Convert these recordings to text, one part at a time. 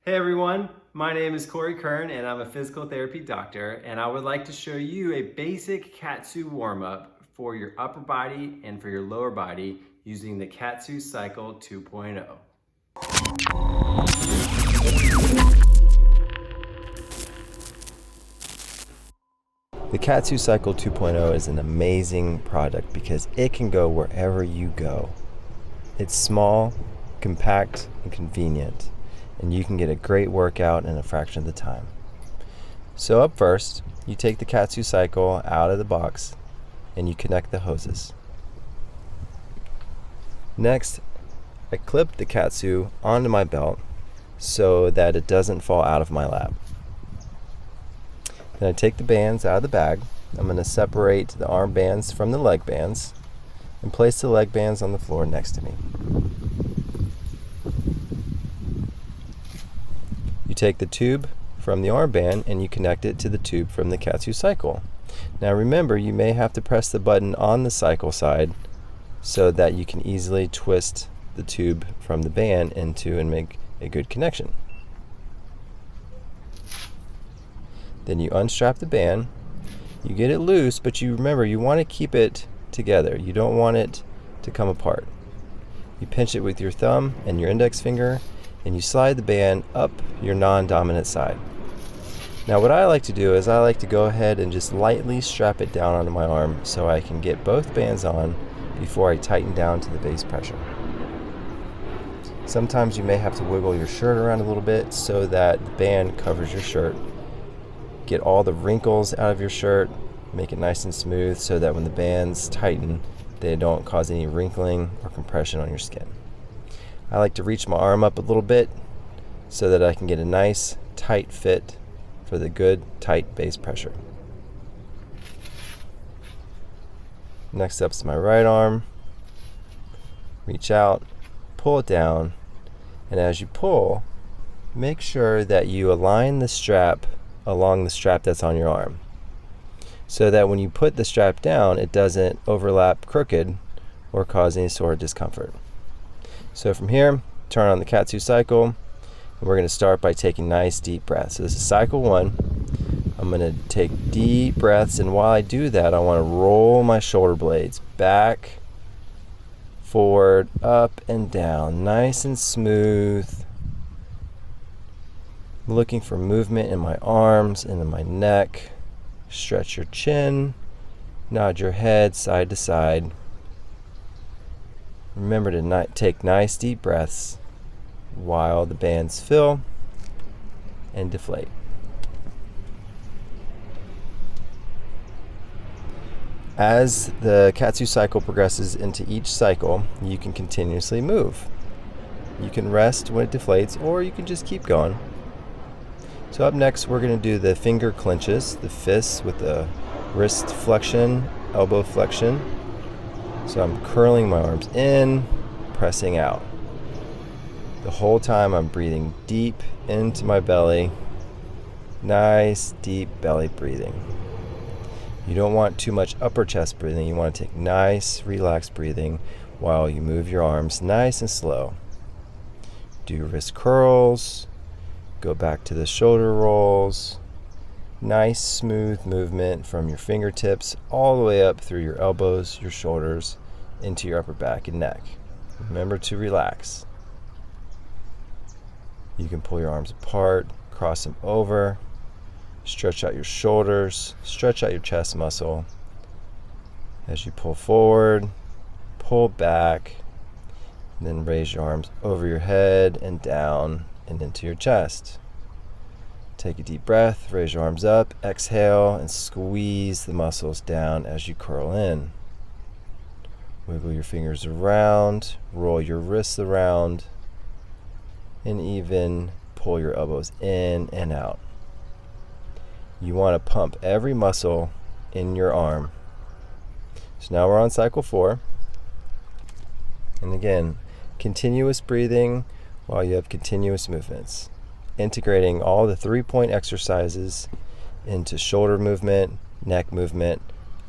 Hey everyone, my name is Corey Kern and I'm a physical therapy doctor, and I would like to show you a basic KAATSU warm-up for your upper body and for your lower body using the KAATSU Cycle 2.0. The KAATSU Cycle 2.0 is an amazing product because it can go wherever you go. It's small, compact, and convenient, and you can get a great workout in a fraction of the time. So up first, you take the KAATSU Cycle out of the box and you connect the hoses. Next, I clip the KAATSU onto my belt so that it doesn't fall out of my lap. Then I take the bands out of the bag. I'm going to separate the arm bands from the leg bands and place the leg bands on the floor next to me. You take the tube from the armband and you connect it to the tube from the KAATSU Cycle. Now remember, you may have to press the button on the cycle side so that you can easily twist the tube from the band into and make a good connection. Then you unstrap the band, you get it loose, but you remember you want to keep it together. You don't want it to come apart. You pinch it with your thumb and your index finger, and you slide the band up your non-dominant side. Now what I like to do is I like to go ahead and just lightly strap it down onto my arm so I can get both bands on before I tighten down to the base pressure. Sometimes you may have to wiggle your shirt around a little bit so that the band covers your shirt. Get all the wrinkles out of your shirt, make it nice and smooth so that when the bands tighten, they don't cause any wrinkling or compression on your skin. I like to reach my arm up a little bit so that I can get a nice tight fit for the good tight base pressure. Next up's my right arm. Reach out, pull it down, and as you pull, make sure that you align the strap along the strap that's on your arm so that when you put the strap down, it doesn't overlap crooked or cause any sort of discomfort. So from here, turn on the KAATSU Cycle, and we're going to start by taking nice deep breaths. So this is cycle 1. I'm going to take deep breaths, and while I do that, I want to roll my shoulder blades back, forward, up, and down, nice and smooth. I'm looking for movement in my arms and in my neck. Stretch your chin, nod your head side to side. Remember to take nice deep breaths while the bands fill and deflate. As the KAATSU Cycle progresses into each cycle, you can continuously move. You can rest when it deflates, or you can just keep going. So up next, we're going to do the finger clenches, the fists with the wrist flexion, elbow flexion. So I'm curling my arms in, pressing out. The whole time I'm breathing deep into my belly. Nice, deep belly breathing. You don't want too much upper chest breathing. You want to take nice, relaxed breathing while you move your arms nice and slow. Do wrist curls. Go back to the shoulder rolls. Nice smooth movement from your fingertips all the way up through your elbows, your shoulders, into your upper back and neck. Remember to relax. You can pull your arms apart, cross them over, stretch out your shoulders, stretch out your chest muscle. As you pull forward, pull back, and then raise your arms over your head and down and into your chest. Take a deep breath, raise your arms up, exhale, and squeeze the muscles down as you curl in. Wiggle your fingers around, roll your wrists around, and even pull your elbows in and out. You want to pump every muscle in your arm. So now we're on cycle 4. And again, continuous breathing while you have continuous movements, integrating all the 3-point exercises into shoulder movement, neck movement,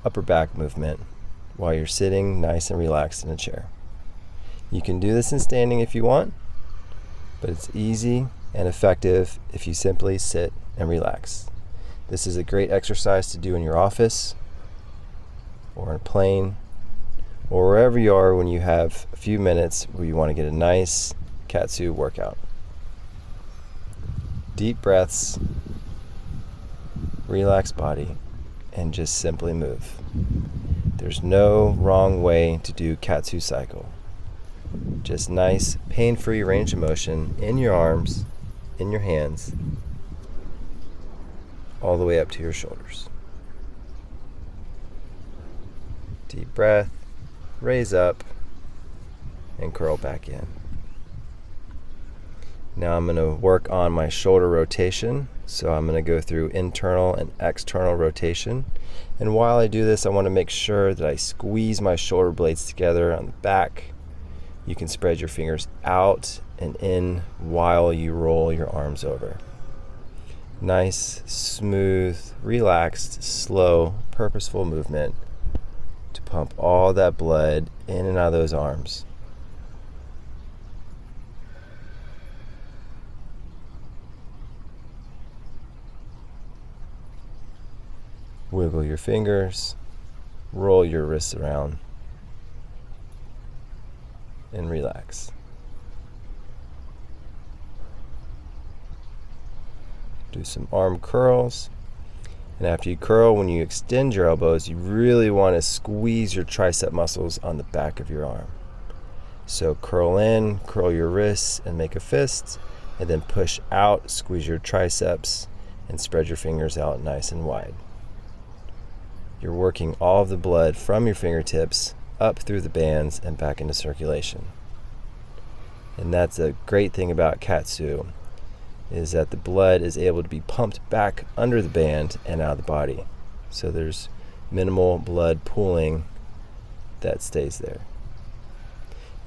upper back movement while you're sitting nice and relaxed in a chair. You can do this in standing if you want, but it's easy and effective if you simply sit and relax. This is a great exercise to do in your office or in a plane or wherever you are when you have a few minutes where you want to get a nice KAATSU workout. Deep breaths, relax body, and just simply move. There's no wrong way to do KAATSU cycle. Just nice, pain-free range of motion in your arms, in your hands, all the way up to your shoulders. Deep breath, raise up, and curl back in. Now I'm going to work on my shoulder rotation. So I'm going to go through internal and external rotation. And while I do this, I want to make sure that I squeeze my shoulder blades together on the back. You can spread your fingers out and in while you roll your arms over. Nice, smooth, relaxed, slow, purposeful movement to pump all that blood in and out of those arms. Wiggle your fingers, roll your wrists around, and relax. Do some arm curls. And after you curl, when you extend your elbows, you really want to squeeze your tricep muscles on the back of your arm. So curl in, curl your wrists, and make a fist. And then push out, squeeze your triceps, and spread your fingers out nice and wide. You're working all of the blood from your fingertips up through the bands and back into circulation. And that's a great thing about KAATSU, is that the blood is able to be pumped back under the band and out of the body. So there's minimal blood pooling that stays there.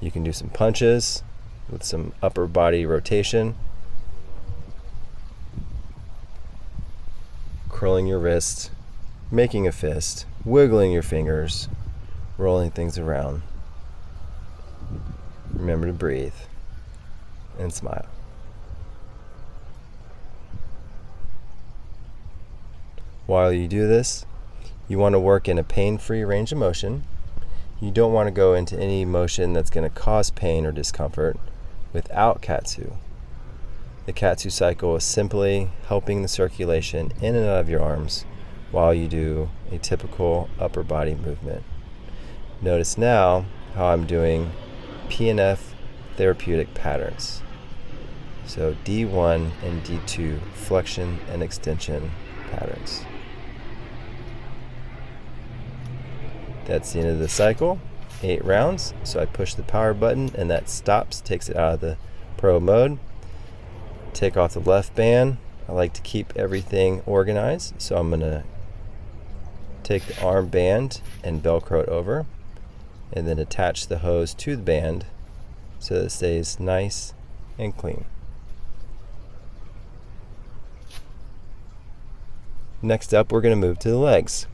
You can do some punches with some upper body rotation. Curling your wrist, making a fist, wiggling your fingers, rolling things around. Remember to breathe and smile. While you do this, you want to work in a pain-free range of motion. You don't want to go into any motion that's going to cause pain or discomfort without KAATSU. The KAATSU cycle is simply helping the circulation in and out of your arms while you do a typical upper body movement. Notice now how I'm doing PNF therapeutic patterns. So D1 and D2 flexion and extension patterns. That's the end of the cycle, 8 rounds. So I push the power button and that stops, takes it out of the pro mode. Take off the left band. I like to keep everything organized, so I'm going to take the arm band and Velcro it over, and then attach the hose to the band so that it stays nice and clean. Next up, we're going to move to the legs.